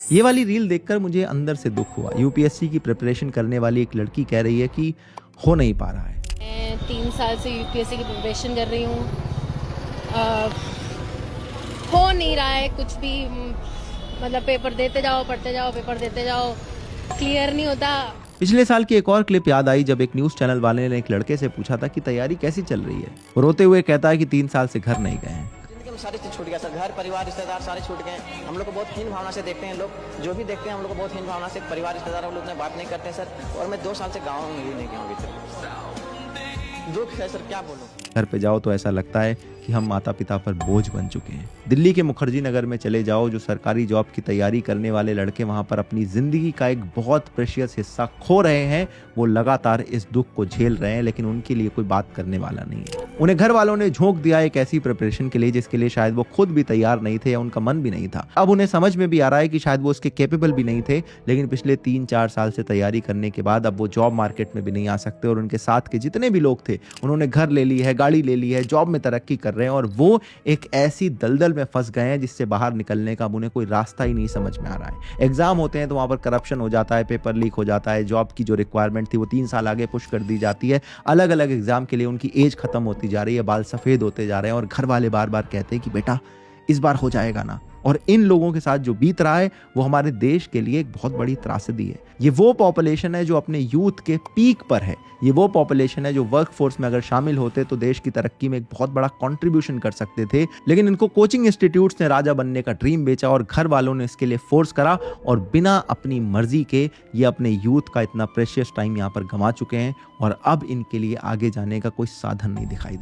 ये वाली रील देखकर मुझे अंदर से दुख हुआ। यूपीएससी की प्रिपरेशन करने वाली एक लड़की कह रही है कि हो नहीं पा रहा है। मैं 3 साल से यूपीएससी की प्रिपरेशन कर रही हूँ। हो नहीं रहा है कुछ भी। मतलब पेपर देते जाओ, पढ़ते जाओ, पेपर देते जाओ, क्लियर नहीं होता। पिछले साल की एक और क्लिप याद आई जब एक न्यूज़ चैनल वाले ने एक लड़के से पूछा था कि तैयारी कैसी चल रही है। वो रोते हुए कहता है कि 3 साल से घर नहीं गए हैं। जिंदगी में सारी चीज छूट गया सर, घर परिवार रिश्तेदार सारे छूट गए। हम लोग को बहुत हीन भावना से देखते हैं लोग, जो भी देखते हैं हम लोग को बहुत हीन भावना से। परिवार रिश्तेदार हम लोग ने बात नहीं करते हैं सर। और मैं 2 साल से गाँव में ही नहीं गया हूँ अभी तक। दुख है सर, क्या बोलूँ। घर पे जाओ तो ऐसा लगता है कि हम माता पिता पर बोझ बन चुके हैं। दिल्ली के मुखर्जी नगर में चले जाओ, जो सरकारी जॉब की तैयारी करने वाले लड़के वहां पर अपनी जिंदगी का एक बहुत प्रेशियस हिस्सा खो रहे हैं। वो लगातार इस दुख को झेल रहे हैं, लेकिन उनके लिए कोई बात करने वाला नहीं है। उन्हें घर वालों ने झोंक दिया एक ऐसी प्रिपरेशन के लिए जिसके लिए शायद वो खुद भी तैयार नहीं थे या उनका मन भी नहीं था। अब उन्हें समझ में भी आ रहा है कि शायद वो उसके कैपेबल भी नहीं थे, लेकिन पिछले 3-4 साल से तैयारी करने के बाद अब वो जॉब मार्केट में भी नहीं आ सकते। और उनके साथ के जितने भी लोग थे उन्होंने घर ले ली है, गाड़ी ले ली है, जॉब में तरक्की कर रहे हैं, और वो एक ऐसी दलदल में फंस गए हैं जिससे बाहर निकलने का अब उन्हें कोई रास्ता ही नहीं समझ में आ रहा है। एग्जाम होते हैं तो वहां पर करप्शन हो जाता है, पेपर लीक हो जाता है, जॉब की जो रिक्वायरमेंट थी वो 3 साल आगे पुश कर दी जाती है। अलग अलग एग्जाम के लिए उनकी एज खत्म होती जा रही है, बाल सफेद होते जा रहे हैं, और घर वाले बार बार कहते हैं कि बेटा इस बार हो जाएगा ना। और इन लोगों के साथ जो बीत रहा है वो हमारे देश के लिए एक बहुत बड़ी त्रासदी है। ये वो पॉपुलेशन है जो अपने यूथ के पीक पर है। ये वो पॉपुलेशन है जो वर्कफोर्स में अगर शामिल होते तो देश की तरक्की में एक बहुत बड़ा कंट्रीब्यूशन कर सकते थे। लेकिन इनको कोचिंग इंस्टीट्यूट्स ने राजा बनने का ड्रीम बेचा और घर वालों ने इसके लिए फोर्स करा, और बिना अपनी मर्जी के ये अपने यूथ का इतना प्रेशियस टाइम यहाँ पर गंवा चुके हैं, और अब इनके लिए आगे जाने का कोई साधन नहीं दिखाई दे।